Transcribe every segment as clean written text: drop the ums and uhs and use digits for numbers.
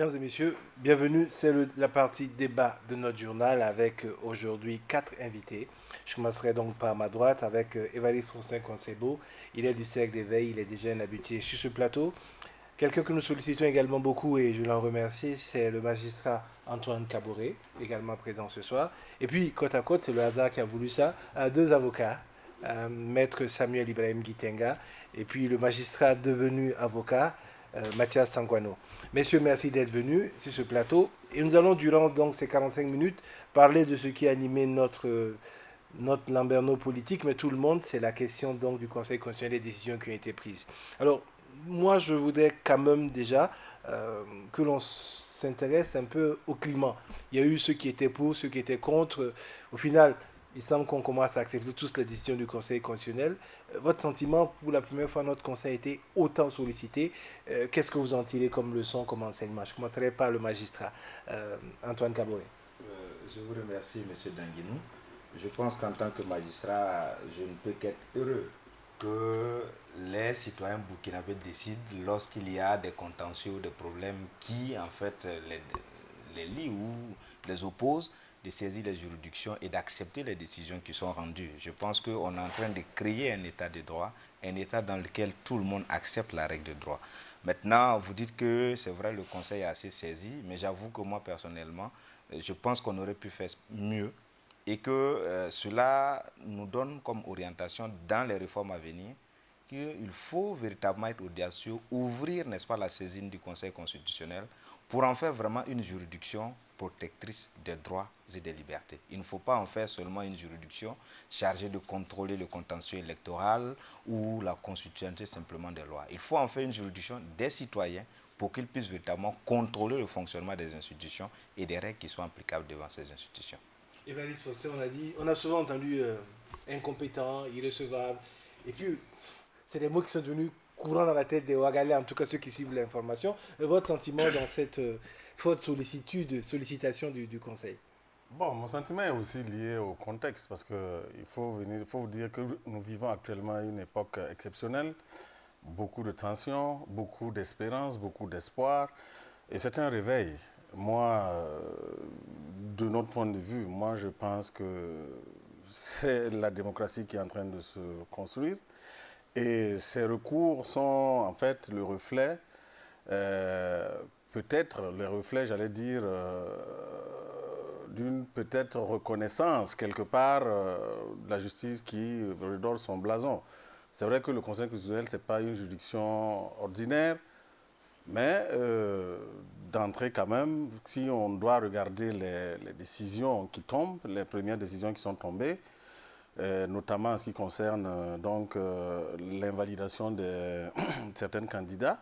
Mesdames et messieurs, bienvenue. C'est la partie débat de notre journal avec aujourd'hui 4 invités. Je commencerai donc par ma droite avec Évariste Faustin-Concebo. Il est du Cercle d'éveil, il est déjà un habitué sur ce plateau. Quelqu'un que nous sollicitons également beaucoup et je l'en remercie, c'est le magistrat Antoine Kaboré, également présent ce soir. Et puis, côte à côte, c'est le hasard qui a voulu ça, deux avocats, maître Samuel Ibrahim Gitenga et puis le magistrat devenu avocat, Mathias Sanguano. Messieurs, merci d'être venus sur ce plateau. Et nous allons, durant donc ces 45 minutes, parler de ce qui a animé notre Lamberneau politique, mais tout le monde, c'est la question donc du Conseil constitutionnel et des décisions qui ont été prises. Alors, moi, je voudrais quand même déjà que l'on s'intéresse un peu au climat. Il y a eu ceux qui étaient pour, ceux qui étaient contre. Au final, il semble qu'on commence à accepter tous les décisions du Conseil constitutionnel. Votre sentiment, pour la première fois, notre Conseil a été autant sollicité. Qu'est-ce que vous en tirez comme leçon, comme enseignement? Je commencerai par le magistrat, Antoine Kaboré. Je vous remercie, M. Danguinou. Je pense qu'en tant que magistrat, je ne peux qu'être heureux que les citoyens burkinabés décident lorsqu'il y a des contentieux, des problèmes qui, en fait, les lient ou les opposent, de saisir les juridictions et d'accepter les décisions qui sont rendues. Je pense qu'on est en train de créer un état de droit, un état dans lequel tout le monde accepte la règle de droit. Maintenant, vous dites que c'est vrai, le Conseil est assez saisi, mais j'avoue que moi, personnellement, je pense qu'on aurait pu faire mieux et que cela nous donne comme orientation dans les réformes à venir qu'il faut véritablement être audacieux, ouvrir, n'est-ce pas, la saisine du Conseil constitutionnel pour en faire vraiment une juridiction protectrice des droits et des libertés. Il ne faut pas en faire seulement une juridiction chargée de contrôler le contentieux électoral ou la constitutionnalité simplement des lois. Il faut en faire une juridiction des citoyens pour qu'ils puissent véritablement contrôler le fonctionnement des institutions et des règles qui sont applicables devant ces institutions. Évariste Fossé, on a souvent entendu incompétent, irrecevable. Et puis, c'est des mots qui sont devenus courants dans la tête des Ouagalais, en tout cas ceux qui suivent l'information. Votre sentiment dans cette faute sollicitation du Conseil? Bon, mon sentiment est aussi lié au contexte parce qu'il faut vous dire que nous vivons actuellement une époque exceptionnelle, beaucoup de tensions, beaucoup d'espérance, beaucoup d'espoir et c'est un réveil. Moi, de notre point de vue, moi je pense que c'est la démocratie qui est en train de se construire et ces recours sont en fait le reflet, peut-être le reflet, j'allais dire, d'une peut-être reconnaissance quelque part de la justice qui redore son blason. C'est vrai que le Conseil constitutionnel, ce n'est pas une juridiction ordinaire, mais d'entrée quand même, si on doit regarder les décisions qui tombent, les premières décisions qui sont tombées, notamment en ce qui concerne donc l'invalidation de certains candidats,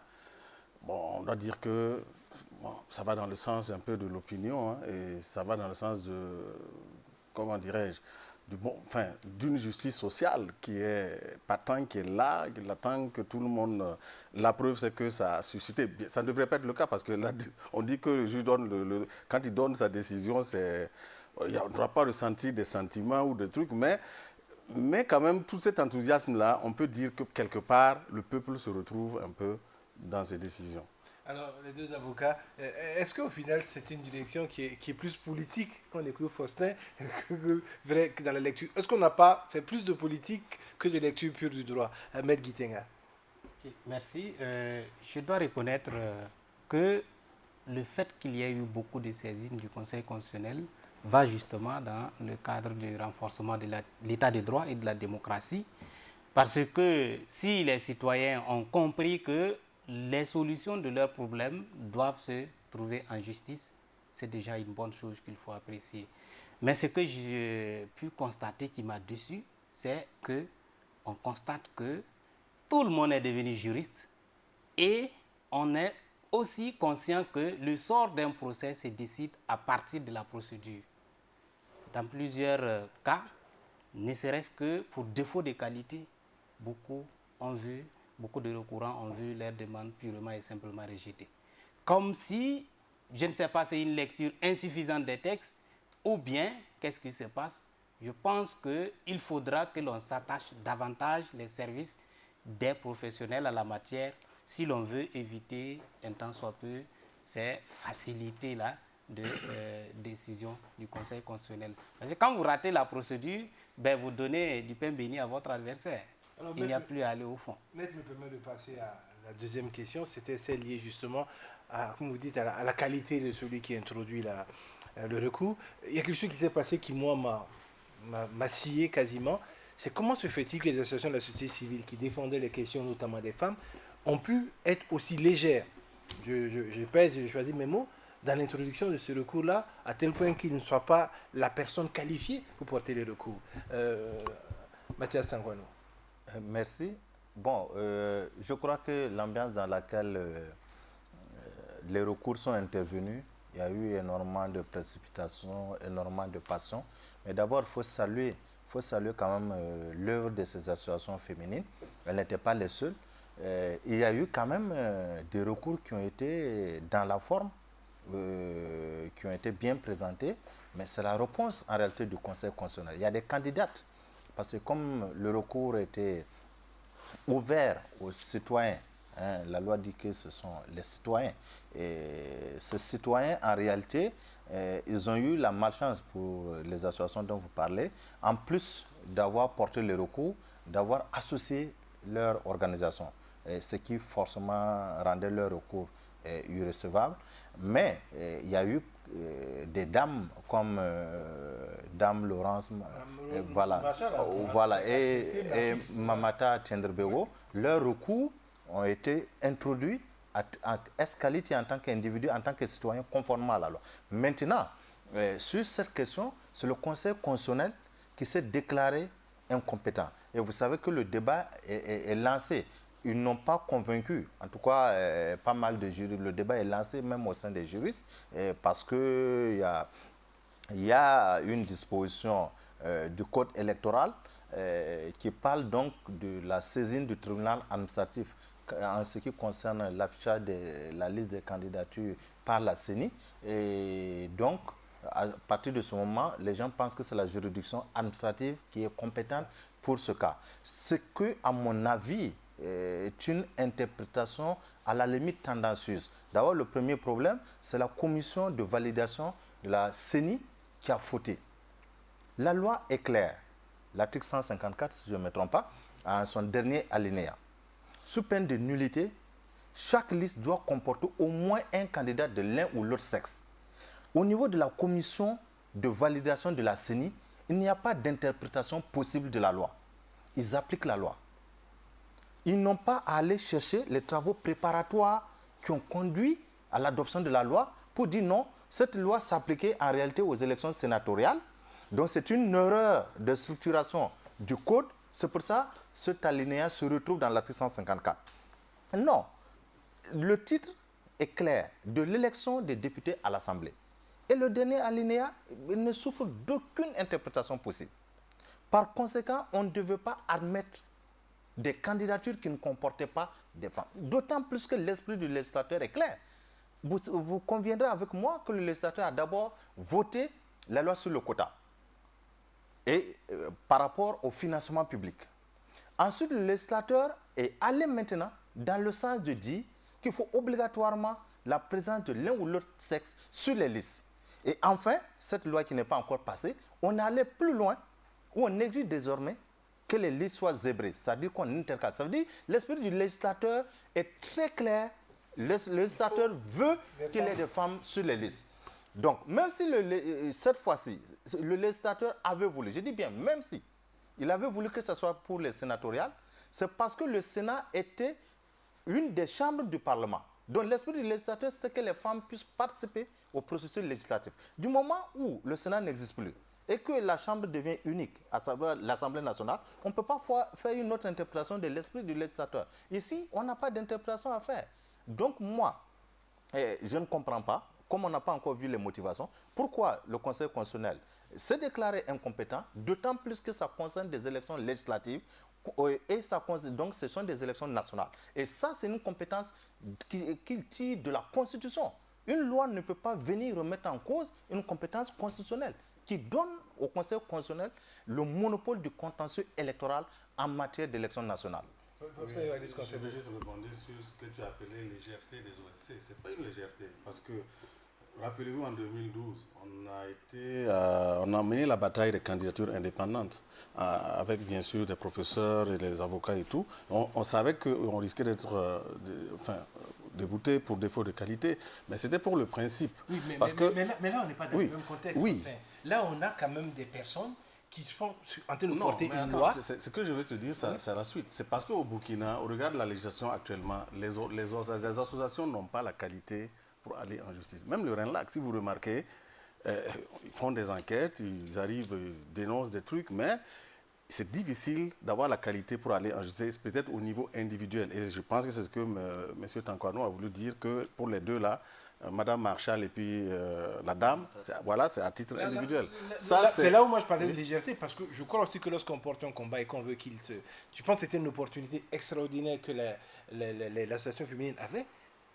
bon, on doit dire que bon, ça va dans le sens un peu de l'opinion, hein, et ça va dans le sens de, comment dirais-je, d'une justice sociale qui est patente, qui est là, qui attend que tout le monde... La preuve, c'est que ça a suscité... Ça ne devrait pas être le cas parce que là, on dit que le juge donne quand il donne sa décision, on ne doit pas ressentir des sentiments ou des trucs, mais quand même, tout cet enthousiasme-là, on peut dire que quelque part, le peuple se retrouve un peu dans ses décisions. Alors, les deux avocats, est-ce qu'au final, c'est une direction qui est plus politique qu'on écoute Faustin que dans la lecture? Est-ce qu'on n'a pas fait plus de politique que de lecture pure du droit? Maître Guitenga. Okay, merci. Je dois reconnaître que le fait qu'il y ait eu beaucoup de saisines du Conseil constitutionnel va justement dans le cadre du renforcement de l'état de droit et de la démocratie. Parce que si les citoyens ont compris que les solutions de leurs problèmes doivent se trouver en justice, c'est déjà une bonne chose qu'il faut apprécier. Mais ce que j'ai pu constater qui m'a déçu, c'est qu'on constate que tout le monde est devenu juriste et on est aussi conscient que le sort d'un procès se décide à partir de la procédure. Dans plusieurs cas, ne serait-ce que pour défaut de qualité, beaucoup de recourants ont vu leur demande purement et simplement rejetée. Comme si, je ne sais pas, c'est une lecture insuffisante des textes, ou bien, qu'est-ce qui se passe? Je pense qu'il faudra que l'on s'attache davantage les services des professionnels à la matière si l'on veut éviter un tant soit peu ces facilités-là de décision du Conseil constitutionnel. Parce que quand vous ratez la procédure, ben vous donnez du pain béni à votre adversaire. Alors, il n'y a plus à aller au fond. Maître me permet de passer à la deuxième question. C'était celle liée justement à, comme vous dites, à la qualité de celui qui introduit le recours. Il y a quelque chose qui s'est passé qui, moi, m'a scié quasiment. C'est comment se fait-il que les associations de la société civile qui défendaient les questions, notamment des femmes, ont pu être aussi légères, je pèse et je choisis mes mots, dans l'introduction de ce recours-là, à tel point qu'il ne soit pas la personne qualifiée pour porter le recours. Mathias Tangwano. Merci. Bon, je crois que l'ambiance dans laquelle les recours sont intervenus, il y a eu énormément de précipitation, énormément de passion. Mais d'abord, il faut saluer quand même l'œuvre de ces associations féminines. Elles n'étaient pas les seules. Il y a eu quand même des recours qui ont été dans la forme, qui ont été bien présentés, mais c'est la réponse en réalité du Conseil constitutionnel. Il y a des candidates, parce que comme le recours était ouvert aux citoyens, hein, la loi dit que ce sont les citoyens, et ces citoyens en réalité, ils ont eu la malchance pour les associations dont vous parlez, en plus d'avoir porté le recours, d'avoir associé leur organisation, ce qui forcément rendait leur recours irrecevable. Mais il y a eu des dames comme Dame Laurence et Mamata Tchendrebego, leurs recours ont été introduits en escalité en tant qu'individu, en tant que citoyen, conformément à la loi. Maintenant, sur cette question, c'est le Conseil constitutionnel qui s'est déclaré incompétent. Et vous savez que le débat est lancé. Ils n'ont pas convaincu, en tout cas pas mal de juristes. Le débat est lancé même au sein des juristes parce qu'il y a une disposition du code électoral qui parle donc de la saisine du tribunal administratif en ce qui concerne l'affichage de la liste des candidatures par la CENI. Et donc, à partir de ce moment, les gens pensent que c'est la juridiction administrative qui est compétente pour ce cas. Ce que, à mon avis, est une interprétation à la limite tendancieuse. D'abord, le premier problème, c'est la commission de validation de la CENI qui a fauté. La loi est claire. L'article 154, si je ne me trompe pas, en son dernier alinéa. Sous peine de nullité, chaque liste doit comporter au moins un candidat de l'un ou l'autre sexe. Au niveau de la commission de validation de la CENI, il n'y a pas d'interprétation possible de la loi. Ils appliquent la loi. Ils n'ont pas à aller chercher les travaux préparatoires qui ont conduit à l'adoption de la loi pour dire non, cette loi s'appliquait en réalité aux élections sénatoriales. Donc c'est une erreur de structuration du code. C'est pour ça que cet alinéa se retrouve dans l'article 154. Non, le titre est clair, de l'élection des députés à l'Assemblée. Et le dernier alinéa ne souffre d'aucune interprétation possible. Par conséquent, on ne devait pas admettre des candidatures qui ne comportaient pas des femmes. D'autant plus que l'esprit du législateur est clair. Vous conviendrez avec moi que le législateur a d'abord voté la loi sur le quota et par rapport au financement public. Ensuite, le législateur est allé maintenant dans le sens de dire qu'il faut obligatoirement la présence de l'un ou l'autre sexe sur les listes. Et enfin, cette loi qui n'est pas encore passée, on est allé plus loin où on exige désormais que les listes soient zébrées, c'est-à-dire qu'on intercale. Ça veut dire que l'esprit du législateur est très clair. Le législateur veut qu'il y ait des femmes sur les listes. Donc, même si cette fois-ci, le législateur avait voulu, je dis bien, même si il avait voulu que ce soit pour les sénatoriales, c'est parce que le Sénat était une des chambres du Parlement. Donc, l'esprit du législateur, c'est que les femmes puissent participer au processus législatif. Du moment où le Sénat n'existe plus, et que la Chambre devient unique, à savoir l'Assemblée nationale, on ne peut pas faire une autre interprétation de l'esprit du législateur. Ici, on n'a pas d'interprétation à faire. Donc moi, je ne comprends pas, comme on n'a pas encore vu les motivations, pourquoi le Conseil constitutionnel s'est déclaré incompétent, d'autant plus que ça concerne des élections législatives, et donc ce sont des élections nationales. Et ça, c'est une compétence qu'il tire de la Constitution. Une loi ne peut pas venir remettre en cause une compétence constitutionnelle qui donne au Conseil constitutionnel le monopole du contentieux électoral en matière d'élection nationale. Je vais juste rebondir sur ce que tu as appelé légèreté des OSC. Ce n'est pas une légèreté, parce que, rappelez-vous, en 2012, on a mené la bataille des candidatures indépendantes, avec bien sûr des professeurs et des avocats et tout. On savait qu'on risquait d'être débouté pour défaut de qualité, mais c'était pour le principe. Oui, mais là, on n'est pas dans oui, le même contexte. Oui. Là, on a quand même des personnes qui sont en train de porter une loi. Ce que je veux te dire, c'est la suite. C'est parce qu'au Burkina, au regard de la législation actuellement, les associations n'ont pas la qualité pour aller en justice. Même le RENLAC, si vous remarquez, ils font des enquêtes, ils arrivent, ils dénoncent des trucs, mais c'est difficile d'avoir la qualité pour aller en justice, peut-être au niveau individuel. Et je pense que c'est ce que M. Tankwano a voulu dire, que pour les deux là, Madame Marshall et puis la dame, voilà, c'est à titre individuel. C'est là où moi je parlais de légèreté, parce que je crois aussi que lorsqu'on porte un combat et qu'on veut qu'il se... Je pense que c'était une opportunité extraordinaire que l'association féminine avait.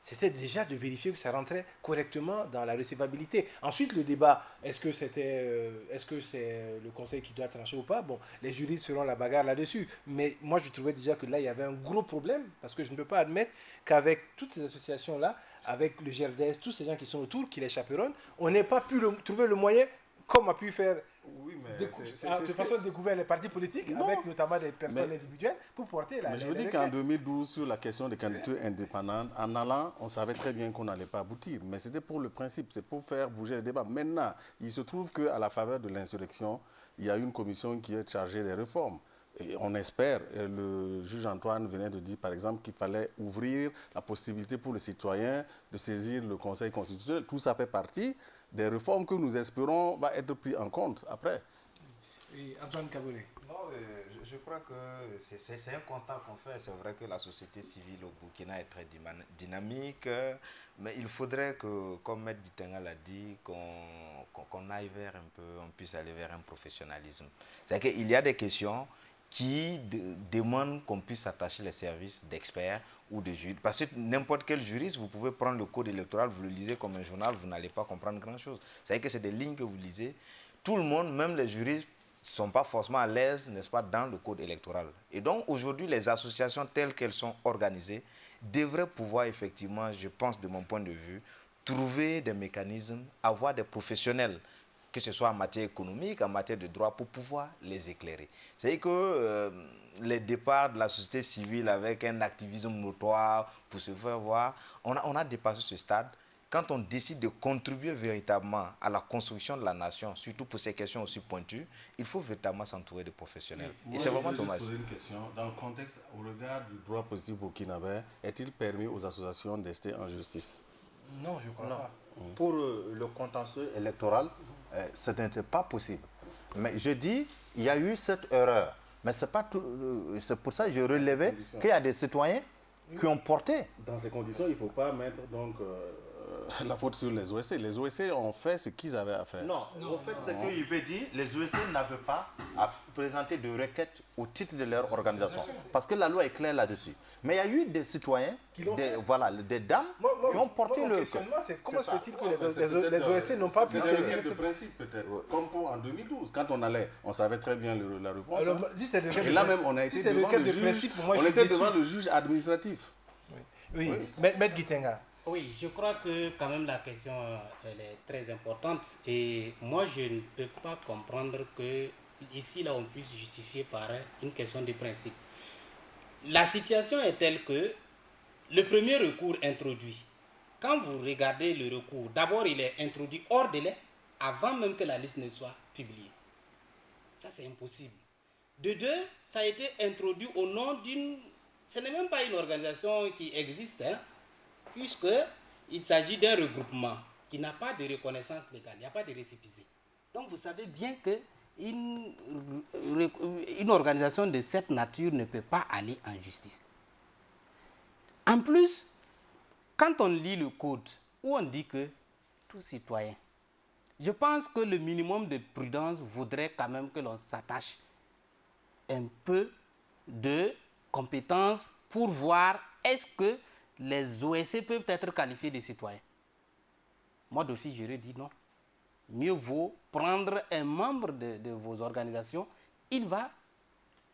C'était déjà de vérifier que ça rentrait correctement dans la recevabilité. Ensuite, le débat, est-ce que c'est le conseil qui doit trancher ou pas? Bon, les juristes feront la bagarre là-dessus. Mais moi, je trouvais déjà que là, il y avait un gros problème, parce que je ne peux pas admettre qu'avec toutes ces associations-là, avec le GRDS, tous ces gens qui sont autour, qui les chaperonnent, on n'ait pas pu trouver le moyen, comme a pu faire de façon découverte les partis politiques, avec notamment des personnes individuelles, pour porter la... Mais je veux dire qu'en 2012, sur la question des candidatures indépendantes, en allant, on savait très bien qu'on n'allait pas aboutir. Mais c'était pour le principe, c'est pour faire bouger le débat. Maintenant, il se trouve qu'à la faveur de l'insurrection, il y a une commission qui est chargée des réformes. Et on espère, et le juge Antoine venait de dire par exemple qu'il fallait ouvrir la possibilité pour les citoyens de saisir le Conseil constitutionnel. Tout ça fait partie des réformes que nous espérons va être pris en compte après. Et Antoine Kaboulé. Non, je crois que c'est un constat qu'on fait. C'est vrai que la société civile au Burkina est très dynamique, mais il faudrait que, comme Maître Gitenga l'a dit, qu'on aille vers un peu, on puisse aller vers un professionnalisme. C'est-à-dire qu'il y a des questions qui demandent qu'on puisse attacher les services d'experts ou de juristes. Parce que n'importe quel juriste, vous pouvez prendre le code électoral, vous le lisez comme un journal, vous n'allez pas comprendre grand-chose. C'est-à-dire que c'est des lignes que vous lisez. Tout le monde, même les juristes, ne sont pas forcément à l'aise, n'est-ce pas, dans le code électoral. Et donc, aujourd'hui, les associations telles qu'elles sont organisées devraient pouvoir, effectivement, je pense, de mon point de vue, trouver des mécanismes, avoir des professionnels, que ce soit en matière économique, en matière de droit, pour pouvoir les éclairer. C'est-à-dire que les départs de la société civile avec un activisme notoire pour se faire voir, on a dépassé ce stade. Quand on décide de contribuer véritablement à la construction de la nation, surtout pour ces questions aussi pointues, il faut véritablement s'entourer de professionnels. Moi, et c'est vraiment dommage. Je vais poser une question. Dans le contexte, au regard du droit positif burkinabé, est-il permis aux associations d'ester en justice? Non, je crois pas. Pour le contentieux électoral, ce n'était pas possible. Mais je dis, il y a eu cette erreur. Mais c'est pas tout. C'est pour ça que je relevais qu'il y a des citoyens qui ont porté. Dans ces conditions, il ne faut pas mettre donc la faute sur les OSC. Les OSC ont fait ce qu'ils avaient à faire. Non, en fait, ce qu'il veut dire, les OSC n'avaient pas à présenter de requêtes au titre de leur organisation. Parce que la loi est claire là-dessus. Mais il y a eu des citoyens, des dames qui ont porté le... Comment se fait-il que les OSC n'ont pas pu... C'est des requêtes de principe peut-être. Comme pour en 2012. Quand on allait, on savait très bien la réponse. Alors, et là même, on a été devant le juge administratif. Oui. Maître Gitenga. Oui, je crois que quand même la question elle est très importante et moi je ne peux pas comprendre que ici là on puisse justifier par une question de principe. La situation est telle que le premier recours introduit, quand vous regardez le recours, d'abord il est introduit hors délai avant même que la liste ne soit publiée. Ça c'est impossible. De deux, ça a été introduit au nom d'une... Ce n'est même pas une organisation qui existe, hein, puisqu'il s'agit d'un regroupement qui n'a pas de reconnaissance légale, il n'y a pas de récépissé. Donc vous savez bien qu'une organisation de cette nature ne peut pas aller en justice. En plus, quand on lit le code, où on dit que tout citoyen, je pense que le minimum de prudence voudrait quand même que l'on s'attache un peu de compétences pour voir est-ce que les OSC peuvent être qualifiés de citoyens. Moi, d'office, j'aurais dit non. Mieux vaut prendre un membre de vos organisations, il va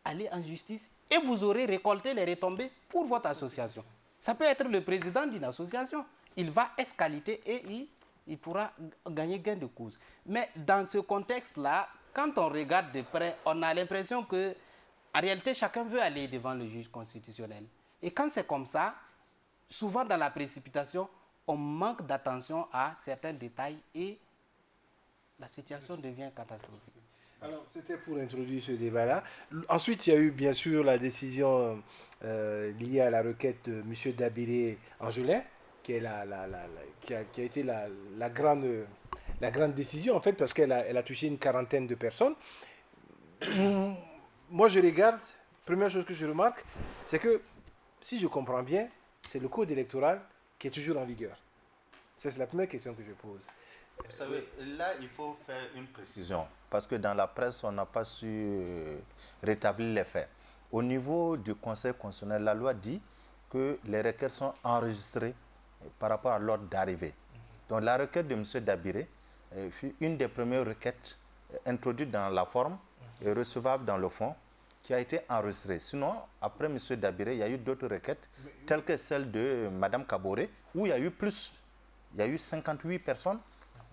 aller en justice et vous aurez récolté les retombées pour votre association. Ça peut être le président d'une association. Il va escaliter et il pourra gagner gain de cause. Mais dans ce contexte-là, quand on regarde de près, on a l'impression que, en réalité, chacun veut aller devant le juge constitutionnel. Et quand c'est comme ça, souvent dans la précipitation, on manque d'attention à certains détails et la situation devient catastrophique. Alors, c'était pour introduire ce débat-là. Ensuite, il y a eu bien sûr la décision liée à la requête de M. Dabiré Angelin, qui, est qui a été la grande décision, en fait, parce qu'elle a touché une quarantaine de personnes. Moi, je regarde, première chose que je remarque, c'est que, si je comprends bien, c'est le code électoral qui est toujours en vigueur. C'est la première question que je pose. Vous savez, là, il faut faire une précision, parce que dans la presse, on n'a pas su rétablir les faits. Au niveau du Conseil constitutionnel, la loi dit que les requêtes sont enregistrées par rapport à l'ordre d'arrivée. Donc la requête de M. Dabiré fut une des premières requêtes introduites dans la forme et recevable dans le fond, qui a été enregistrée. Sinon, après M. Dabiré, il y a eu d'autres requêtes, telles que celle de Mme Kaboré, où il y a eu plus. Il y a eu 58 personnes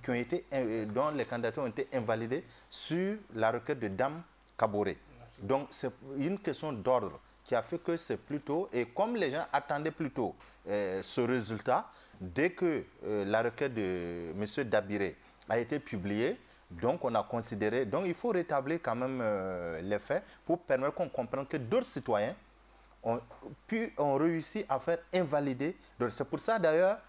qui ont été, dont les candidatures ont été invalidées sur la requête de Dame Kaboré. Donc c'est une question d'ordre qui a fait que c'est plutôt, et comme les gens attendaient plutôt ce résultat, dès que la requête de M. Dabiré a été publiée, donc on a considéré, donc il faut rétablir quand même les faits pour permettre qu'on comprenne que d'autres citoyens ont réussi à faire invalider. C'est pour ça d'ailleurs,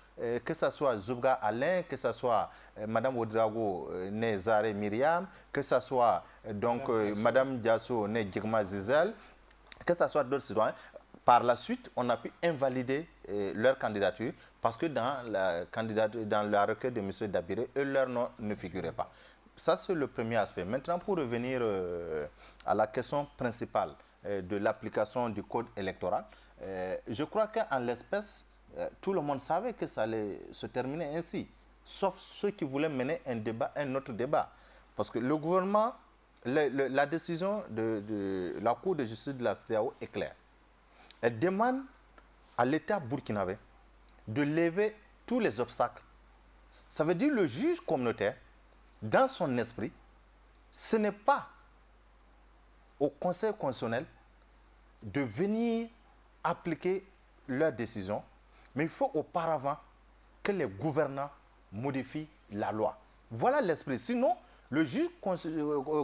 que ce soit Zoubga Alain, que ce soit Mme Ouedraogo Nezare Myriam, que ce soit donc Mme Diasso Djigma Zizel, que ce soit d'autres citoyens, par la suite, on a pu invalider leur candidature parce que dans la requête de M. Dabiré, leur nom ne figurait pas. Ça, c'est le premier aspect. Maintenant, pour revenir à la question principale de l'application du code électoral, je crois qu'en l'espèce, tout le monde savait que ça allait se terminer ainsi, sauf ceux qui voulaient mener un autre débat. Parce que le gouvernement, la décision de la Cour de justice de la CEDEAO est claire. Elle demande à l'État burkinabé de lever tous les obstacles. Ça veut dire que le juge communautaire, dans son esprit, ce n'est pas au Conseil constitutionnel de venir appliquer leur décision, mais il faut auparavant que les gouvernants modifient la loi. Voilà l'esprit. Sinon, le juge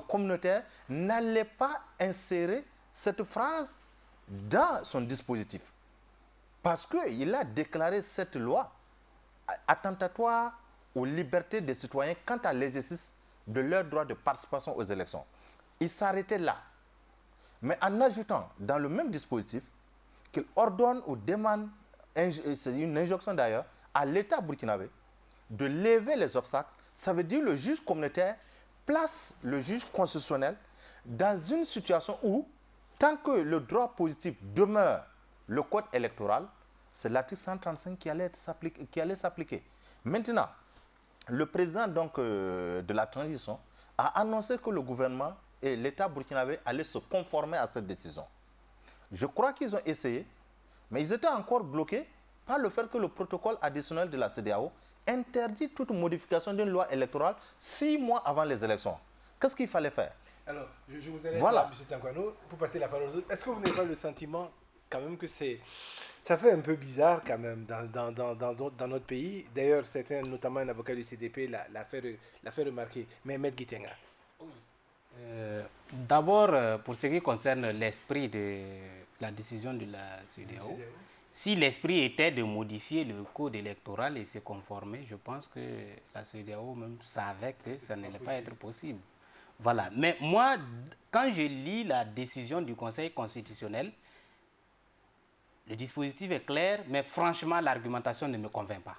communautaire n'allait pas insérer cette phrase dans son dispositif. Parce qu'il a déclaré cette loi attentatoire aux libertés des citoyens quant à l'exercice de leur droit de participation aux élections. Il s'arrêtait là. Mais en ajoutant dans le même dispositif qu'il ordonne ou demande, c'est une injonction d'ailleurs, à l'État burkinabé de lever les obstacles, ça veut dire que le juge communautaire place le juge constitutionnel dans une situation où, tant que le droit positif demeure le code électoral, c'est l'article 135 qui allait s'appliquer. Maintenant, le président donc, de la transition a annoncé que le gouvernement et l'État burkinabé allaient se conformer à cette décision. Je crois qu'ils ont essayé, mais ils étaient encore bloqués par le fait que le protocole additionnel de la CEDEAO interdit toute modification d'une loi électorale 6 mois avant les élections. Qu'est-ce qu'il fallait faire? Alors, je vous arrête voilà. là, M. Tankwano, pour passer la parole aux autres. Est-ce que vous n'avez pas le sentiment quand même que ça fait un peu bizarre quand même dans notre pays? D'ailleurs, certains, notamment un avocat du CDP, l'a fait remarquer. Mais Mehmet Gitenga. D'abord, pour ce qui concerne l'esprit de la décision de la CEDEAO, si l'esprit était de modifier le code électoral et se conformer, je pense que la CEDEAO même savait que ça n'allait pas être possible. Voilà. Mais moi, quand je lis la décision du Conseil constitutionnel, le dispositif est clair, mais franchement, l'argumentation ne me convainc pas.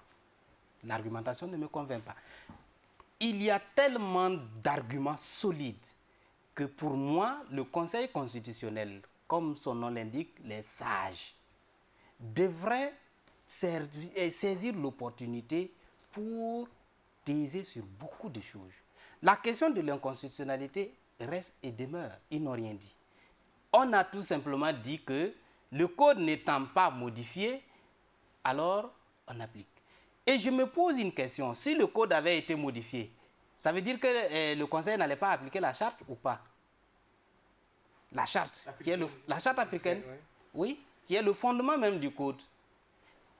L'argumentation ne me convainc pas. Il y a tellement d'arguments solides que pour moi, le Conseil constitutionnel, comme son nom l'indique, les sages, devrait saisir l'opportunité pour taiser sur beaucoup de choses. La question de l'inconstitutionnalité reste et demeure, ils n'ont rien dit. On a tout simplement dit que le code n'étant pas modifié, alors on applique. Et je me pose une question, si le code avait été modifié, ça veut dire que le Conseil n'allait pas appliquer la charte ou pas? La charte, la charte africaine, oui, qui est le fondement même du code.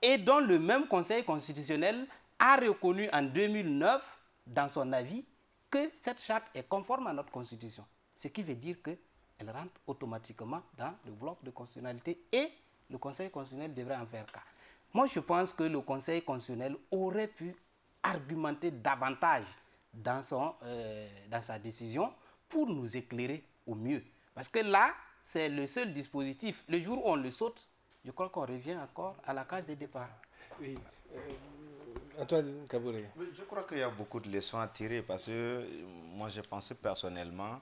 Et dont le même Conseil constitutionnel a reconnu en 2009, dans son avis, que cette charte est conforme à notre Constitution. Ce qui veut dire qu'elle rentre automatiquement dans le bloc de constitutionnalité et le Conseil constitutionnel devrait en faire cas. Moi, je pense que le Conseil constitutionnel aurait pu argumenter davantage dans sa décision pour nous éclairer au mieux. Parce que là, c'est le seul dispositif. Le jour où on le saute, je crois qu'on revient encore à la case de départ. Oui. Antoine Kabouré. Je crois qu'il y a beaucoup de leçons à tirer parce que moi, j'ai pensé personnellement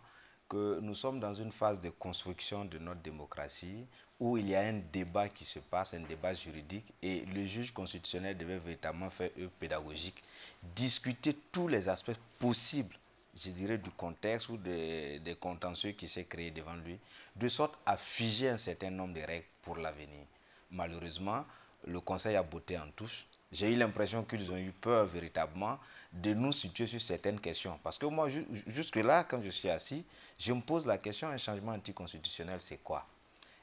que nous sommes dans une phase de construction de notre démocratie où il y a un débat qui se passe, un débat juridique, et le juge constitutionnel devait véritablement faire œuvre pédagogique, discuter tous les aspects possibles, je dirais, du contexte ou des contentieux qui s'est créé devant lui, de sorte à figer un certain nombre de règles pour l'avenir. Malheureusement, le Conseil a botté en touche. J'ai eu l'impression qu'ils ont eu peur véritablement de nous situer sur certaines questions. Parce que moi, jusque-là, quand je suis assis, je me pose la question, un changement anticonstitutionnel, c'est quoi?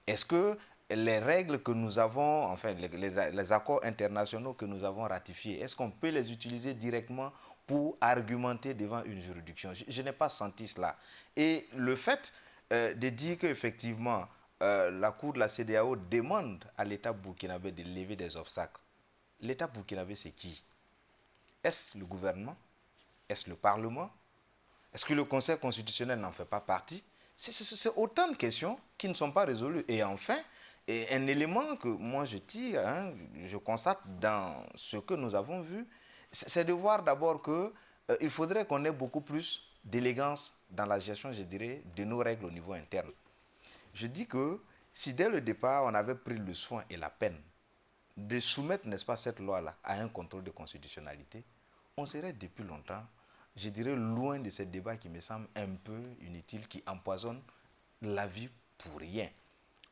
Est-ce que les règles que nous avons, enfin les accords internationaux que nous avons ratifiés, est-ce qu'on peut les utiliser directement pour argumenter devant une juridiction? Je n'ai pas senti cela. Et le fait de dire qu'effectivement, la Cour de la CEDEAO demande à l'État burkinabé de lever des obstacles. L'État burkinabé, c'est qui? Est-ce le gouvernement? Est-ce le Parlement? Est-ce que le Conseil constitutionnel n'en fait pas partie? C'est autant de questions qui ne sont pas résolues. Et enfin, un élément que moi je tire, je constate dans ce que nous avons vu, c'est de voir d'abord qu'il faudrait qu'on ait beaucoup plus d'élégance dans la gestion, je dirais, de nos règles au niveau interne. Je dis que si dès le départ, on avait pris le soin et la peine de soumettre, n'est-ce pas, cette loi-là à un contrôle de constitutionnalité, on serait depuis longtemps, je dirais, loin de ces débats qui me semblent un peu inutiles, qui empoisonnent la vie pour rien.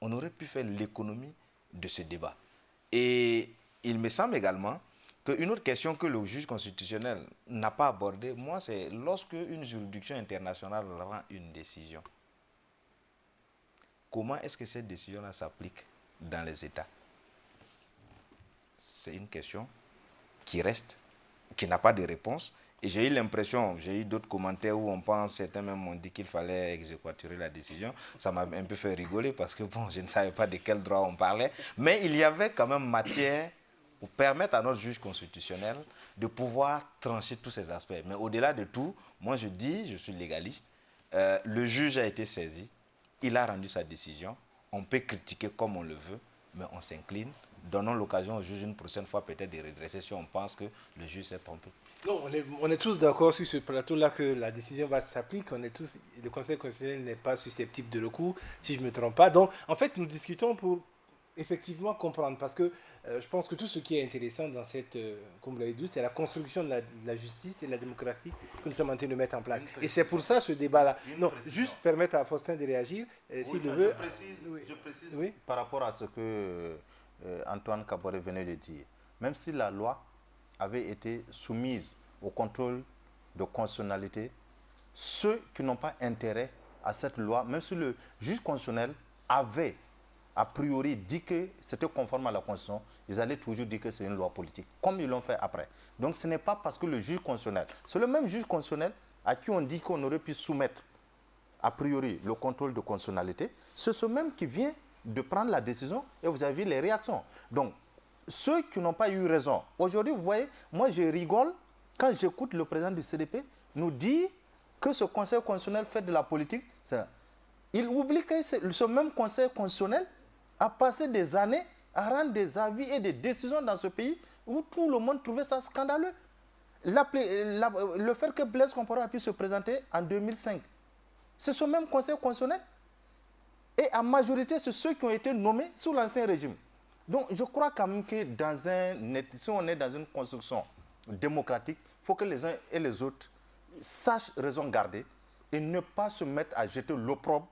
On aurait pu faire l'économie de ce débat. Et il me semble également qu'une autre question que le juge constitutionnel n'a pas abordée, moi, c'est lorsque une juridiction internationale rend une décision. Comment est-ce que cette décision-là s'applique dans les États? C'est une question qui reste, qui n'a pas de réponse. Et j'ai eu l'impression, j'ai eu d'autres commentaires où on pense, certains même m'ont dit qu'il fallait exécuter la décision. Ça m'a un peu fait rigoler parce que bon, je ne savais pas de quel droit on parlait. Mais il y avait quand même matière pour permettre à notre juge constitutionnel de pouvoir trancher tous ces aspects. Mais au-delà de tout, moi je dis, je suis légaliste, le juge a été saisi, il a rendu sa décision, on peut critiquer comme on le veut, mais on s'incline. Donnons l'occasion au juge une prochaine fois peut-être de redresser si on pense que le juge s'est trompé. Non, on est tous d'accord sur ce plateau-là que la décision va s'appliquer. Le Conseil constitutionnel n'est pas susceptible de recours, si je ne me trompe pas. Donc, en fait, nous discutons pour effectivement comprendre, parce que je pense que tout ce qui est intéressant dans cette, comme vous l'avez dit, c'est la construction de la justice et de la démocratie que nous sommes en train de mettre en place. Et c'est pour ça ce débat-là. Non, juste permettre à Faustin de réagir, s'il le veut. Je précise oui, par rapport à ce que Antoine Kabouré venait de dire. Même si la loi avait été soumise au contrôle de constitutionnalité, ceux qui n'ont pas intérêt à cette loi, même si le juge constitutionnel avait a priori dit que c'était conforme à la Constitution, ils allaient toujours dire que c'est une loi politique, comme ils l'ont fait après. Donc ce n'est pas parce que le juge constitutionnel, c'est le même juge constitutionnel à qui on dit qu'on aurait pu soumettre a priori le contrôle de constitutionnalité, c'est ce même qui vient de prendre la décision et vous avez vu les réactions. Donc, ceux qui n'ont pas eu raison, aujourd'hui, vous voyez, moi je rigole quand j'écoute le président du CDP nous dire que ce Conseil constitutionnel fait de la politique. Il oublie que ce même Conseil constitutionnel a passé des années à rendre des avis et des décisions dans ce pays où tout le monde trouvait ça scandaleux. Le fait que Blaise Compaoré a pu se présenter en 2005, c'est ce même Conseil constitutionnel. Et en majorité, c'est ceux qui ont été nommés sous l'Ancien Régime. Donc, je crois quand même que si on est dans une construction démocratique, il faut que les uns et les autres sachent raison garder et ne pas se mettre à jeter l'opprobre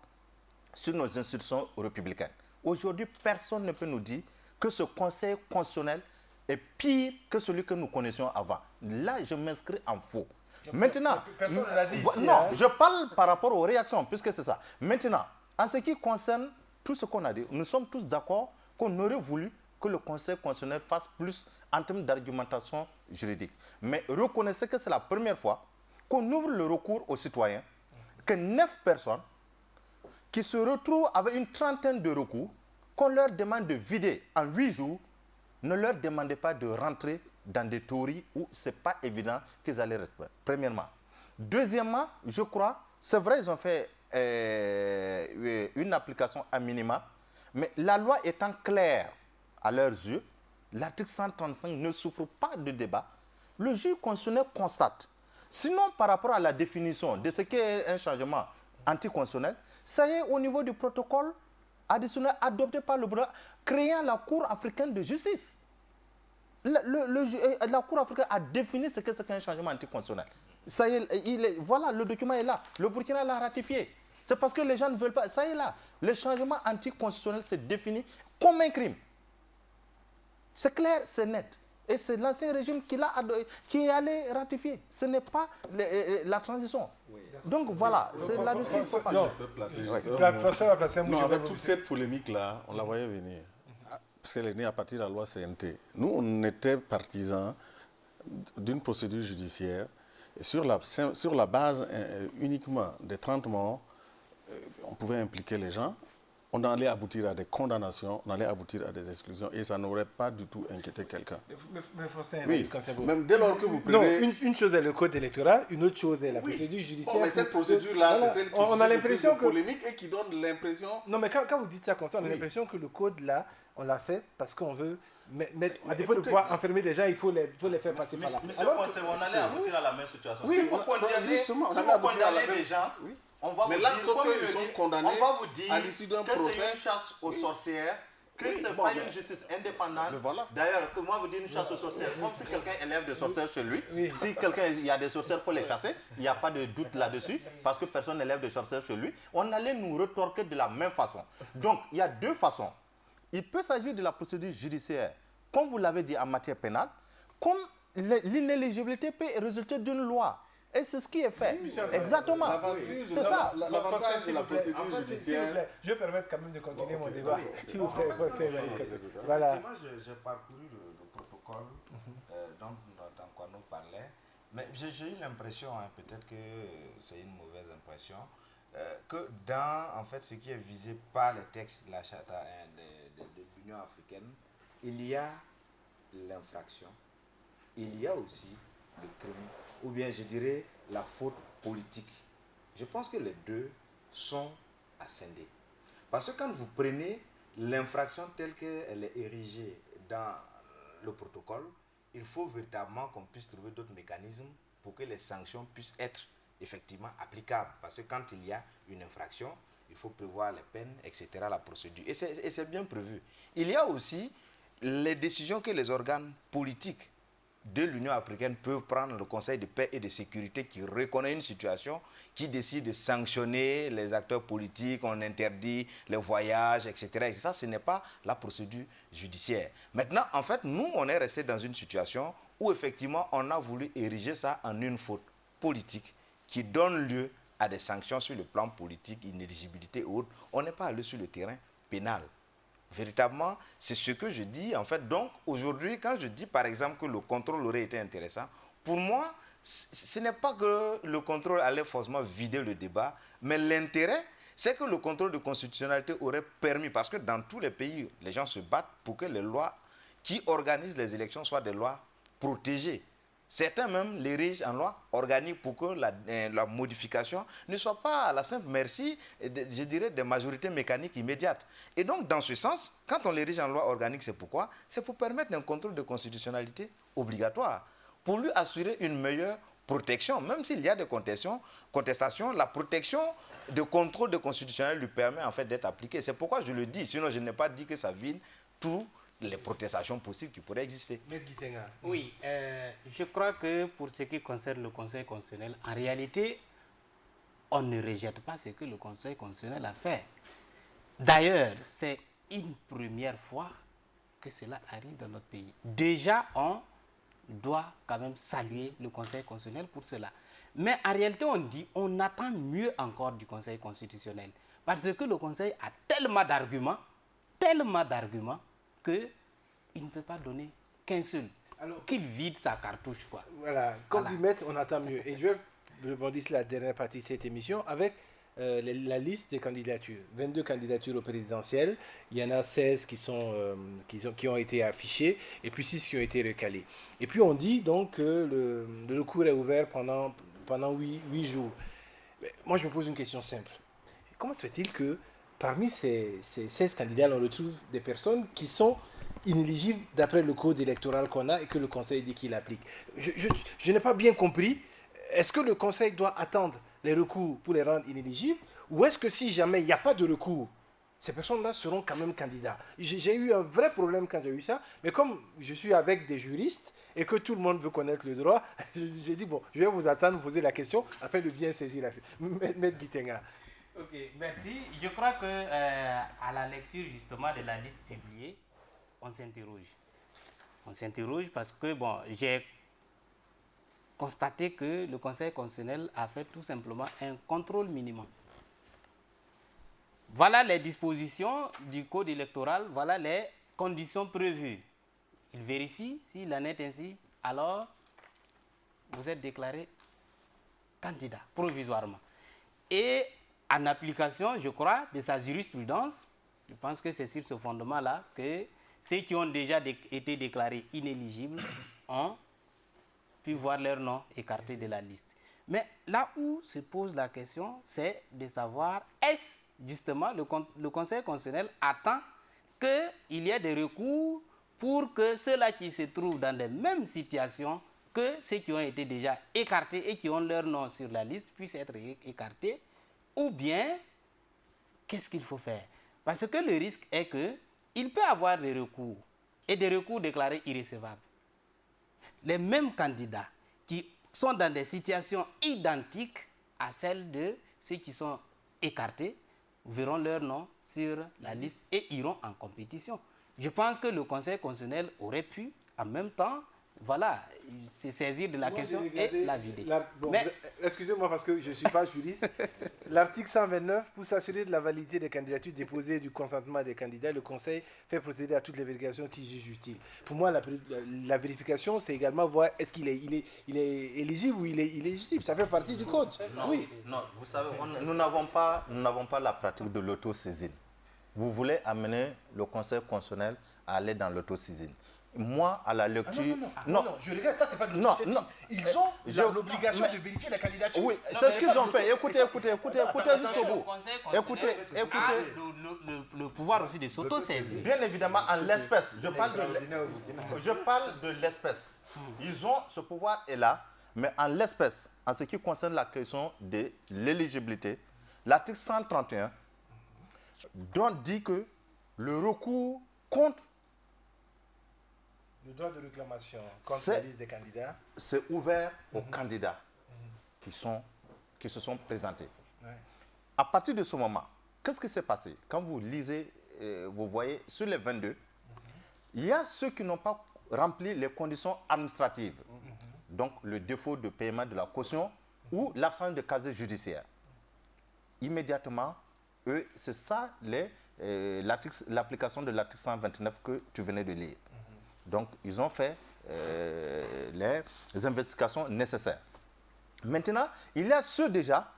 sur nos institutions républicaines. Aujourd'hui, personne ne peut nous dire que ce Conseil constitutionnel est pire que celui que nous connaissions avant. Là, je m'inscris en faux. Maintenant, personne ne l'a dit ici, non, hein. je parle par rapport aux réactions, puisque c'est ça. Maintenant, en ce qui concerne tout ce qu'on a dit, nous sommes tous d'accord qu'on aurait voulu que le Conseil constitutionnel fasse plus en termes d'argumentation juridique. Mais reconnaissez que c'est la première fois qu'on ouvre le recours aux citoyens, que 9 personnes qui se retrouvent avec une trentaine de recours, qu'on leur demande de vider en 8 jours, ne leur demandez pas de rentrer dans des théories où ce n'est pas évident qu'ils allaient respecter. Premièrement. Deuxièmement, je crois, c'est vrai, ils ont fait une application à minima, mais la loi étant claire à leurs yeux, l'article 135 ne souffre pas de débat. Le juge constitutionnel constate. Sinon, par rapport à la définition de ce qu'est un changement anticonstitutionnel, ça y est, au niveau du protocole additionnel adopté par le Burkina, créant la Cour africaine de justice. La Cour africaine a défini ce qu'est un changement anticonstitutionnel. Ça y est, voilà, le document est là. Le Burkina l'a ratifié. C'est parce que les gens ne veulent pas. Ça y est là. Le changement anticonstitutionnel s'est défini comme un crime. C'est clair, c'est net. Et c'est l'ancien régime qui est allé ratifier. Ce n'est pas la transition. Oui. Donc voilà, c'est là-dessus qu'il faut Je peux placer Non, avec toute cette polémique-là, on la voyait venir. Parce qu'elle est née à partir de la loi CNT. Nous, on était partisans d'une procédure judiciaire. Et sur la base uniquement des 30 morts, on pouvait impliquer les gens. On allait aboutir à des condamnations, on allait aboutir à des exclusions et ça n'aurait pas du tout inquiété quelqu'un. Mais Faustin, oui, même dès lors que vous prenez... Non, une chose est le code électoral, une autre chose est la procédure judiciaire. Bon, mais cette procédure-là, c'est celle qui on a l'impression que polémique et qui donne l'impression... Non, mais quand vous dites ça comme ça, on a l'impression que le code-là, on l'a fait parce qu'on veut... à défaut de pouvoir enfermer des gens, il faut les faire passer par là. Monsieur Conseil, on allait aboutir à la même situation. Oui, si vous condamnez des gens... Oui. On va mais vous là, dire, sauf qu'ils sont condamnés on va vous dire à l'issue d'un que procès. C'est une chasse aux sorcières, que ce n'est pas une justice indépendante. Voilà. D'ailleurs, que moi vous dire une chasse aux sorcières, comme si quelqu'un élève des sorcières chez lui. Si il y a des sorcières, il faut les chasser. Il n'y a pas de doute là-dessus, parce que personne n'élève des sorcières chez lui. On allait nous retorquer de la même façon. Donc, il y a deux façons. Il peut s'agir de la procédure judiciaire, comme vous l'avez dit en matière pénale, comme l'inéligibilité peut résulter d'une loi. Et c'est ce qui est fait. Exactement. C'est ça. L'avantage de la procédure judiciaire. Je vais permettre quand même de continuer mon débat. S'il vous plaît, voilà. J'ai parcouru le protocole dont quoi nous parlait. Mais j'ai eu l'impression, peut-être que c'est une mauvaise impression, que dans en fait, ce qui est visé par les textes de la Charte de l'Union africaine, il y a l'infraction, il y a aussi le crime, ou bien je dirais la faute politique. Je pense que les deux sont à scinder. Parce que quand vous prenez l'infraction telle qu'elle est érigée dans le protocole, il faut véritablement qu'on puisse trouver d'autres mécanismes pour que les sanctions puissent être effectivement applicables. Parce que quand il y a une infraction, il faut prévoir les peines, etc., la procédure. Et c'est bien prévu. Il y a aussi les décisions que les organes politiques de l'Union africaine peuvent prendre, le Conseil de paix et de sécurité qui reconnaît une situation, qui décide de sanctionner les acteurs politiques, on interdit les voyages, etc. Et ça, ce n'est pas la procédure judiciaire. Maintenant, en fait, nous, on est resté dans une situation où, effectivement, on a voulu ériger ça en une faute politique qui donne lieu à des sanctions sur le plan politique, inéligibilité et autres. On n'est pas allé sur le terrain pénal. Véritablement, c'est ce que je dis. En fait, donc, aujourd'hui, quand je dis, par exemple, que le contrôle aurait été intéressant, pour moi, ce n'est pas que le contrôle allait forcément vider le débat, mais l'intérêt, c'est que le contrôle de constitutionnalité aurait permis, parce que dans tous les pays, les gens se battent pour que les lois qui organisent les élections soient des lois protégées. Certains même l'érigent en loi organique pour que la modification ne soit pas à la simple merci, je dirais, des majorités mécaniques immédiates. Et donc, dans ce sens, quand on l'érige en loi organique, c'est pourquoi? C'est pour permettre un contrôle de constitutionnalité obligatoire, pour lui assurer une meilleure protection. Même s'il y a des contestations, la protection de contrôle de constitutionnalité lui permet en fait d'être appliquée. C'est pourquoi je le dis, sinon je n'ai pas dit que ça vide tout les protestations possibles qui pourraient exister. Oui, je crois que pour ce qui concerne le Conseil constitutionnel, en réalité, on ne rejette pas ce que le Conseil constitutionnel a fait. D'ailleurs, c'est une première fois que cela arrive dans notre pays. Déjà, on doit quand même saluer le Conseil constitutionnel pour cela. Mais en réalité, on dit, on attend mieux encore du Conseil constitutionnel. Parce que le Conseil a tellement d'arguments, qu'il ne peut pas donner qu'un seul. Alors, qu'il vide sa cartouche, quoi. Voilà, comme dit Maître, on attend mieux. Et je vais rebondir sur la dernière partie de cette émission avec la liste des candidatures. 22 candidatures au présidentiel. Il y en a 16 qui ont été affichées et puis 6 qui ont été recalées. Et puis on dit donc que le recours est ouvert pendant 8 jours. Mais moi, je me pose une question simple. Comment se fait-il que parmi ces 16 candidats, on retrouve des personnes qui sont inéligibles d'après le code électoral qu'on a et que le Conseil dit qu'il applique? Je n'ai pas bien compris. Est-ce que le Conseil doit attendre les recours pour les rendre inéligibles, ou est-ce que si jamais il n'y a pas de recours, ces personnes-là seront quand même candidats? J'ai eu un vrai problème quand j'ai eu ça, mais comme je suis avec des juristes et que tout le monde veut connaître le droit, j'ai dit, bon, je vais vous attendre, vous poser la question afin de bien saisir la chose. Maître Guitenga. Ok, merci. Je crois que à la lecture justement de la liste publiée, on s'interroge. On s'interroge parce que, bon, j'ai constaté que le Conseil constitutionnel a fait tout simplement un contrôle minimum. Voilà les dispositions du code électoral, voilà les conditions prévues. Il vérifie s'il en est ainsi, alors vous êtes déclaré candidat provisoirement. Et en application, je crois, de sa jurisprudence, je pense que c'est sur ce fondement-là que ceux qui ont déjà été déclarés inéligibles ont pu voir leur nom écarté de la liste. Mais là où se pose la question, c'est de savoir, est-ce justement le Conseil constitutionnel attend qu'il y ait des recours pour que ceux-là qui se trouvent dans les mêmes situations que ceux qui ont été déjà écartés et qui ont leur nom sur la liste puissent être écartés, ou bien qu'est-ce qu'il faut faire? Parce que le risque est qu'il peut y avoir des recours et des recours déclarés irrécevables. Les mêmes candidats qui sont dans des situations identiques à celles de ceux qui sont écartés verront leur nom sur la liste et iront en compétition. Je pense que le Conseil constitutionnel aurait pu, en même temps, voilà, se saisir de la question et la vider. Bon, excusez-moi parce que je ne suis pas juriste. L'article 129, pour s'assurer de la validité des candidatures déposées et du consentement des candidats, le Conseil fait procéder à toutes les vérifications qu'il juge utiles. Pour moi, la vérification, c'est également voir est-ce qu'il est éligible ou il est illégitime. Ça fait partie du code. Non, oui. Non, vous savez, nous n'avons pas la pratique de l'autosaisine. Vous voulez amener le Conseil constitutionnel à aller dans l'autosaisine. Moi, à la lecture... non, je regrette, ça c'est pas de l'autosaisine. Ils ont l'obligation de vérifier la candidature. Oui, c'est ce qu'ils ont fait. Écoutez jusqu'au bout. Écoutez. Le pouvoir aussi de s'autosaisir. Bien évidemment, en l'espèce. Je parle de l'espèce. Ils ont ce pouvoir est là, mais en l'espèce, en ce qui concerne la question de l'éligibilité, l'article 131 dit que le recours contre le droit de réclamation contre la liste des candidats, c'est ouvert aux candidats qui se sont présentés. Ouais. À partir de ce moment, qu'est-ce qui s'est passé? Quand vous lisez, vous voyez, sur les 22, il y a ceux qui n'ont pas rempli les conditions administratives. Donc, le défaut de paiement de la caution ou l'absence de casier judiciaire. Immédiatement, eux, c'est ça l'application de l'article 129 que tu venais de lire. Donc, ils ont fait les investigations nécessaires. Maintenant, il y a ceux déjà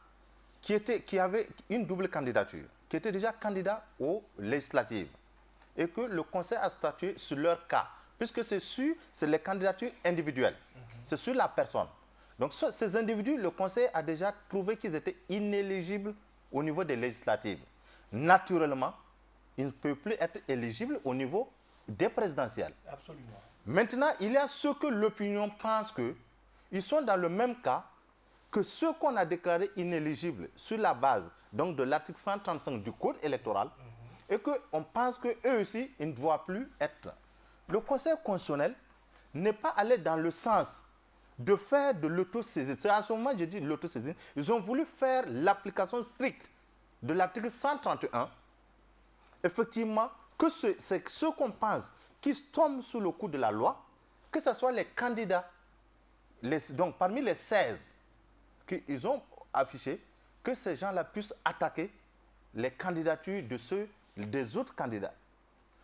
qui avaient une double candidature, qui étaient déjà candidats aux législatives, et que le Conseil a statué sur leur cas, puisque c'est les candidatures individuelles, c'est sur la personne. Donc, ces individus, le Conseil a déjà trouvé qu'ils étaient inéligibles au niveau des législatives. Naturellement, ils ne peuvent plus être éligibles au niveau des présidentielles. Absolument. Maintenant, il y a ceux que l'opinion pense qu'ils sont dans le même cas que ceux qu'on a déclarés inéligibles sur la base donc, de l'article 135 du Code électoral et qu'on pense qu'eux aussi, ils ne doivent plus être. Le Conseil constitutionnel n'est pas allé dans le sens de faire de l'autosaisine. C'est à ce moment que je dis l'autosaisine. Ils ont voulu faire l'application stricte de l'article 131 effectivement, que c'est ce qu'on pense qui tombe sous le coup de la loi, que ce soit les candidats, donc parmi les 16 qu'ils ont affichés, que ces gens-là puissent attaquer les candidatures des autres candidats.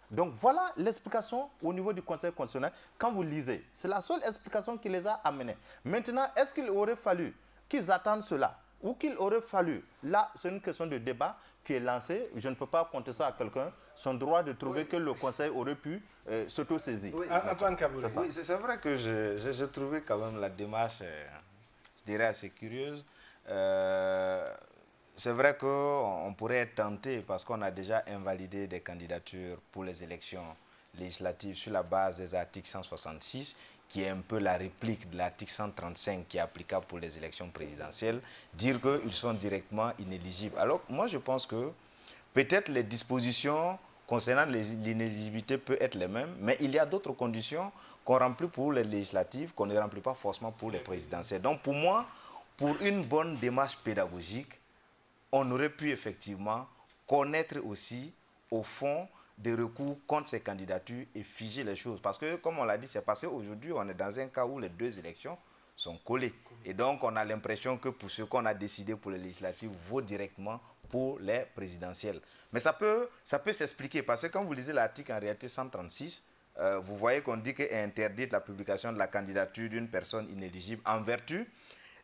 Donc voilà l'explication au niveau du Conseil constitutionnel. Quand vous lisez, c'est la seule explication qui les a amenés. Maintenant, est-ce qu'il aurait fallu qu'ils attendent cela ou qu'il aurait fallu, là c'est une question de débat qui est lancée, je ne peux pas compter ça à quelqu'un, son droit de trouver que le Conseil aurait pu s'auto-saisir. Oui, oui, c'est vrai que j'ai trouvé quand même la démarche, je dirais, assez curieuse. C'est vrai qu'on pourrait être tenté parce qu'on a déjà invalidé des candidatures pour les élections législatives sur la base des articles 166, qui est un peu la réplique de l'article 135 qui est applicable pour les élections présidentielles, dire qu'ils sont directement inéligibles. Alors moi je pense que peut-être les dispositions concernant l'inéligibilité peuvent être les mêmes, mais il y a d'autres conditions qu'on remplit pour les législatives, qu'on ne remplit pas forcément pour les présidentielles. Donc pour moi, pour une bonne démarche pédagogique, on aurait pu effectivement connaître aussi, au fond, des recours contre ces candidatures et figer les choses. Parce que, comme on l'a dit, c'est parce qu'aujourd'hui, on est dans un cas où les deux élections sont collées. Et donc, on a l'impression que pour ce qu'on a décidé pour les législatives vaut directement pour les présidentielles. Mais ça peut s'expliquer, parce que quand vous lisez l'article en réalité 136, vous voyez qu'on dit qu'est interdite la publication de la candidature d'une personne inéligible en vertu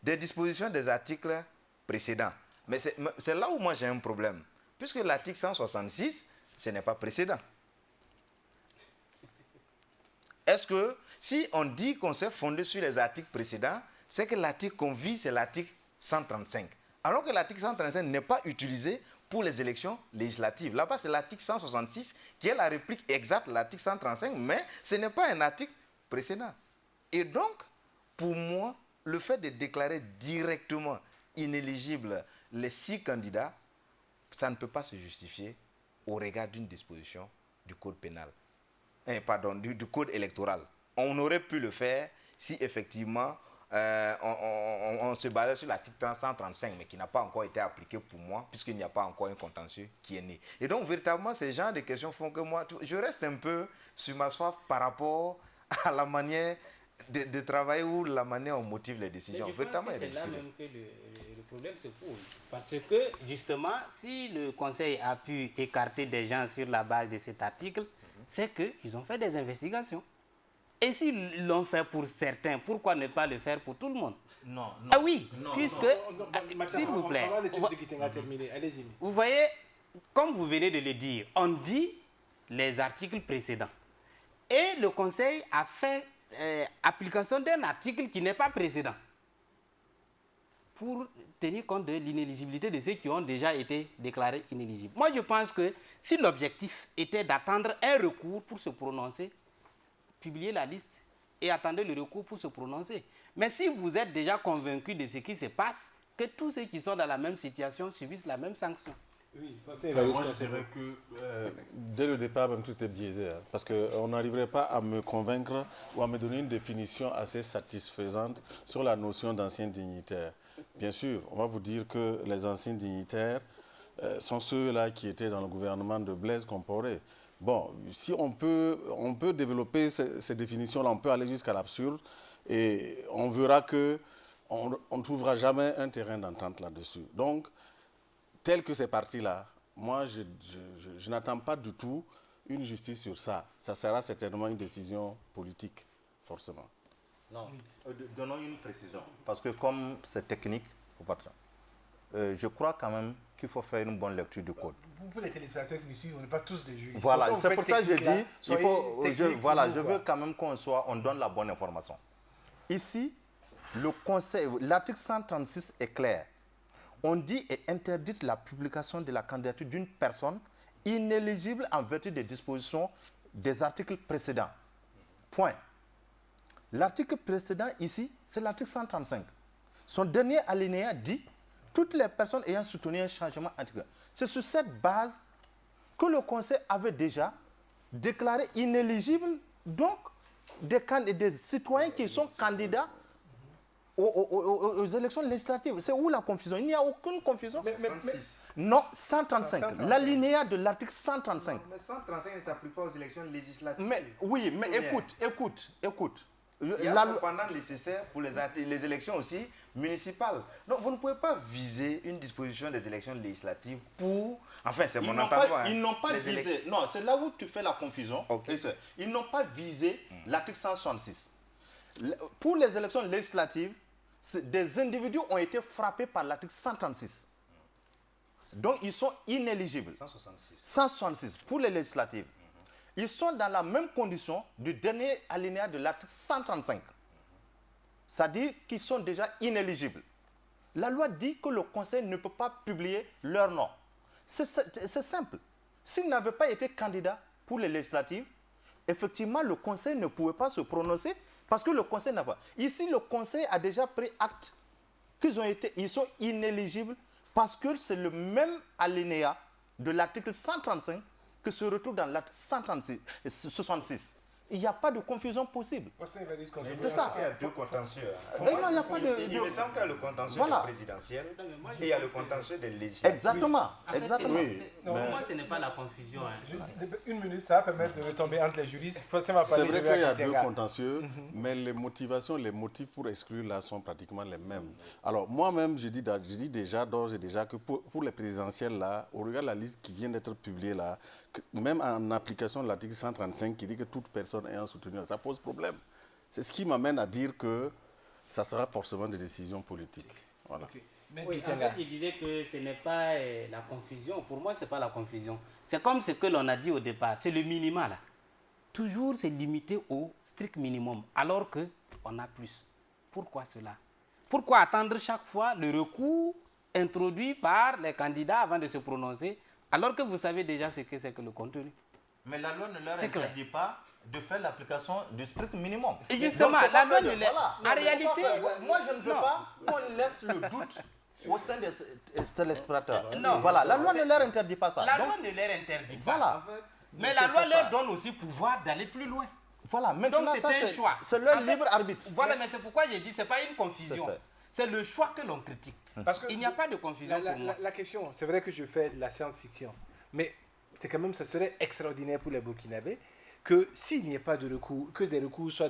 des dispositions des articles précédents. Mais c'est là où moi j'ai un problème. Puisque l'article 166, ce n'est pas précédent. Est-ce que si on dit qu'on s'est fondé sur les articles précédents, c'est que l'article qu'on vit, c'est l'article 135. Alors que l'article 135 n'est pas utilisé pour les élections législatives. Là-bas, c'est l'article 166 qui est la réplique exacte de l'article 135, mais ce n'est pas un article précédent. Et donc, pour moi, le fait de déclarer directement inéligibles les 6 candidats, ça ne peut pas se justifier au regard d'une disposition du code pénal. Pardon, du code électoral. On aurait pu le faire si effectivement on se basait sur l'article 135, mais qui n'a pas encore été appliqué pour moi, puisqu'il n'y a pas encore un contentieux qui est né. Et donc, véritablement, ces genres de questions font que moi, je reste un peu sur ma soif par rapport à la manière de travailler ou la manière on motive les décisions. Je pense que c'est là même que le problème se pose. Parce que, justement, si le Conseil a pu écarter des gens sur la base de cet article, c'est qu'ils ont fait des investigations. Et s'ils l'ont fait pour certains, pourquoi ne pas le faire pour tout le monde? Non, non. Ah oui, puisque, s'il vous plaît, vous voyez, comme vous venez de le dire, on dit les articles précédents. Et le Conseil a fait application d'un article qui n'est pas précédent pour tenir compte de l'inéligibilité de ceux qui ont déjà été déclarés inéligibles. Moi, je pense que si l'objectif était d'attendre un recours pour se prononcer, publier la liste et attendre le recours pour se prononcer. Mais si vous êtes déjà convaincu de ce qui se passe, que tous ceux qui sont dans la même situation subissent la même sanction. Oui, moi je dirais que dès le départ, même tout est biaisé. Hein, parce qu'on n'arriverait pas à me convaincre ou à me donner une définition assez satisfaisante sur la notion d'ancien dignitaire. Bien sûr, on va vous dire que les anciens dignitaires sont ceux-là qui étaient dans le gouvernement de Blaise Compaoré. Bon, si on peut développer ces définitions-là, on peut aller jusqu'à l'absurde et on verra qu'on ne trouvera jamais un terrain d'entente là-dessus. Donc, tel que c'est parti là, moi, je n'attends pas du tout une justice sur ça. Ça sera certainement une décision politique, forcément. Non, donnons une précision. Parce que comme c'est technique, je crois quand même qu'il faut faire une bonne lecture du code. Pour les téléspectateurs qui nous suivent, on n'est pas tous des juristes. Voilà, c'est pour ça que je dis, je veux quand même on donne la bonne information. Ici, le Conseil, l'article 136 est clair. On dit et interdite la publication de la candidature d'une personne inéligible en vertu des dispositions des articles précédents. Point. L'article précédent ici, c'est l'article 135. Son dernier alinéa dit toutes les personnes ayant soutenu un changement intégral. C'est sur cette base que le Conseil avait déjà déclaré inéligible donc des citoyens qui sont candidats aux élections législatives. C'est où la confusion? Il n'y a aucune confusion. Non, 135. 135. L'alinéa de l'article 135. Mais 135 ne s'applique pas aux élections législatives. Mais oui, mais écoute. Il y a cependant nécessaire pour les élections aussi municipales. Donc vous ne pouvez pas viser une disposition des élections législatives pour... Enfin, c'est mon entendement. Ils n'ont pas visé... Non, c'est là où tu fais la confusion. Okay. Ils n'ont pas visé l'article 166. Pour les élections législatives, des individus ont été frappés par l'article 136. Donc, ils sont inéligibles. 166 pour les législatives. Ils sont dans la même condition du dernier alinéa de l'article 135. C'est-à-dire qu'ils sont déjà inéligibles. La loi dit que le Conseil ne peut pas publier leur nom. C'est simple. S'ils n'avaient pas été candidats pour les législatives, effectivement, le Conseil ne pouvait pas se prononcer parce que le Conseil n'a pas. Ici, le Conseil a déjà pris acte qu'ils sont inéligibles parce que c'est le même alinéa de l'article 135 que se retrouve dans l'article 166. Il n'y a pas de confusion possible. C'est ça. Il y a deux contentieux. Non, il n'y a pas de... Il me semble qu'il y a le contentieux présidentiel et il y a le contentieux des législatives. Exactement. Exactement. Pour moi, ce n'est pas la confusion. Une minute, ça va permettre de retomber entre les juristes. C'est vrai qu'il y a deux contentieux, mais les motivations, les motifs pour exclure là sont pratiquement les mêmes. Alors moi-même, je dis déjà d'ores et déjà que pour les présidentielles là, au regard de la liste qui vient d'être publiée là, même en application de l'article 135 qui dit que toute personne ayant soutenu, ça pose problème. C'est ce qui m'amène à dire que ça sera forcément des décisions politiques. Voilà. Okay. Oui, en fait, je disais que ce n'est pas la confusion. Pour moi, ce n'est pas la confusion. C'est comme ce que l'on a dit au départ. C'est le minima, là. Toujours, c'est limité au strict minimum, alors qu'on a plus. Pourquoi cela? Pourquoi attendre chaque fois le recours introduit par les candidats avant de se prononcer, alors que vous savez déjà ce que c'est que le contenu? Mais la loi ne leur interdit pas de faire l'application du strict minimum. Et justement, la loi ne leur... En réalité... Moi, je ne veux pas qu'on laisse le doute au sein des téléspectateurs. Non. Voilà, la loi ne leur interdit pas ça. La loi ne leur interdit pas. Voilà. Mais la loi leur donne aussi pouvoir d'aller plus loin. Voilà, maintenant, donc c'est un choix. C'est leur libre arbitre. Voilà, mais c'est pourquoi j'ai dit que ce n'est pas une confusion. C'est le choix que l'on critique. Parce que il n'y a pas de confusion pour moi. La question, c'est vrai que je fais de la science-fiction, mais c'est quand même, ça serait extraordinaire pour les Burkinabés que s'il n'y ait pas de recours, que des recours soient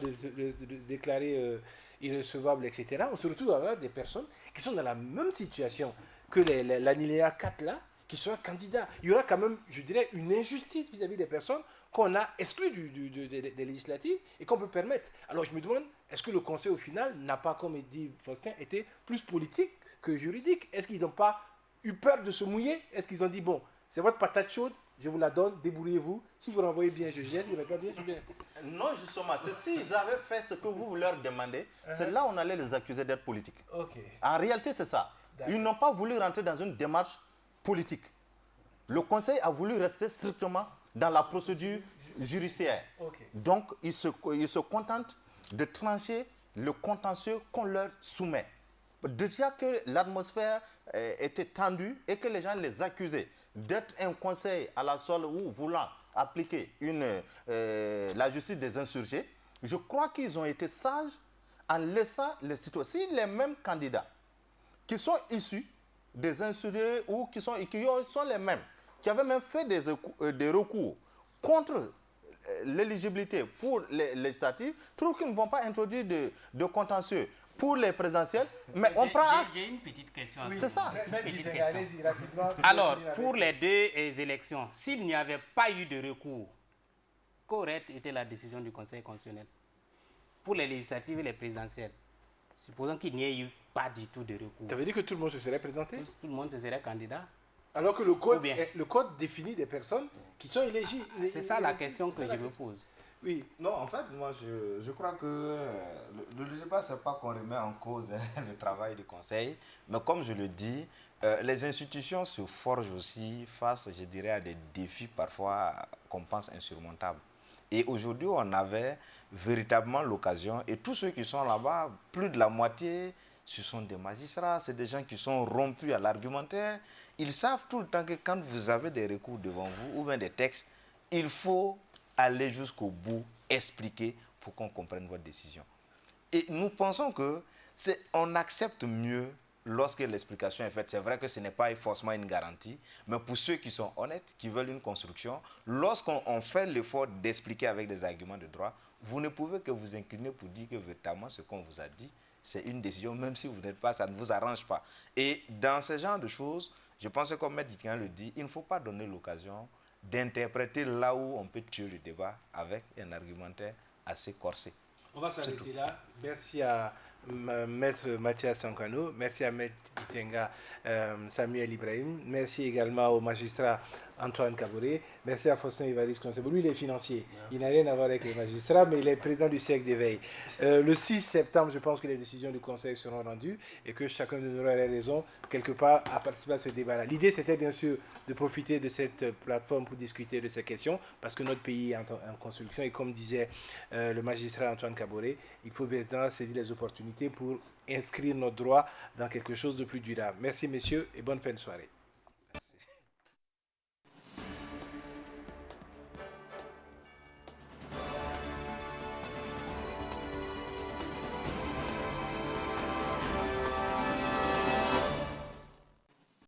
déclarés irrecevables, etc., on se retrouve avec des personnes qui sont dans la même situation que l'alinéa 4 là, qui soient candidats. Il y aura quand même, je dirais, une injustice vis-à-vis des personnes qu'on a exclues des législatives et qu'on peut permettre. Alors je me demande, est-ce que le Conseil au final n'a pas, comme dit Faustin, été plus politique que juridique? Est-ce qu'ils n'ont pas eu peur de se mouiller? Est-ce qu'ils ont dit, bon, c'est votre patate chaude, je vous la donne, débrouillez-vous. Si vous renvoyez bien, je jette. Si vous renvoyez bien, je jette. Non, justement, c'est s'ils avaient fait ce que vous leur demandez, c'est là où on allait les accuser d'être politiques. En réalité, c'est ça. Ils n'ont pas voulu rentrer dans une démarche politique. Le Conseil a voulu rester strictement dans la procédure judiciaire. Donc, ils se contentent de trancher le contentieux qu'on leur soumet. Déjà que l'atmosphère était tendue et que les gens les accusaient d'être un conseil à la solde ou voulant appliquer la justice des insurgés, je crois qu'ils ont été sages en laissant les citoyens. Si les mêmes candidats qui sont issus des insurgés ou qui sont les mêmes, qui avaient même fait des recours contre l'éligibilité pour les législatives, trouvent qu'ils ne vont pas introduire de contentieux pour les présidentielles, mais on prend acte. J'ai une petite question. Oui, c'est ça. Alors, pour les deux élections, s'il n'y avait pas eu de recours, qu'aurait été la décision du Conseil constitutionnel pour les législatives et les présidentielles? Supposons qu'il n'y ait eu pas du tout de recours. Ça veut dire que tout le monde se serait présenté? Tout le monde se serait candidat? Alors que le code définit des personnes qui sont éligibles. C'est ça la question que je me pose. Oui, non, en fait, moi, je crois que le débat, ce n'est pas qu'on remet en cause le travail du Conseil, mais comme je le dis, les institutions se forgent aussi face, je dirais, à des défis parfois qu'on pense insurmontables. Et aujourd'hui, on avait véritablement l'occasion, et tous ceux qui sont là-bas, plus de la moitié, ce sont des magistrats, c'est des gens qui sont rompus à l'argumentaire. Ils savent tout le temps que quand vous avez des recours devant vous, ou bien des textes, il faut aller jusqu'au bout, expliquer pour qu'on comprenne votre décision. Et nous pensons que On accepte mieux lorsque l'explication est faite. C'est vrai que ce n'est pas forcément une garantie, mais pour ceux qui sont honnêtes, qui veulent une construction, lorsqu'on fait l'effort d'expliquer avec des arguments de droit, vous ne pouvez que vous incliner pour dire que véritablement ce qu'on vous a dit, c'est une décision, même si vous n'êtes pas, ça ne vous arrange pas. Et dans ce genre de choses, je pense que comme M. Ditkian le dit, il ne faut pas donner l'occasion d'interpréter là où on peut tuer le débat avec un argumentaire assez corsé. On va s'arrêter là. Merci à Maître Mathias Sankano, merci à Maître Bitenga Samuel Ibrahim, merci également au magistrat Antoine Kaboré, merci à Faustin Évariste Concebo. Lui, il est financier, il n'a rien à voir avec les magistrats, mais il est président du siècle d'éveil. Le 6 septembre, je pense que les décisions du Conseil seront rendues et que chacun de nous aura raison, quelque part, à participer à ce débat-là. L'idée, c'était bien sûr de profiter de cette plateforme pour discuter de ces questions, parce que notre pays est en construction et comme disait le magistrat Antoine Kaboré, il faut véritablement saisir les opportunités pour inscrire nos droits dans quelque chose de plus durable. Merci messieurs et bonne fin de soirée.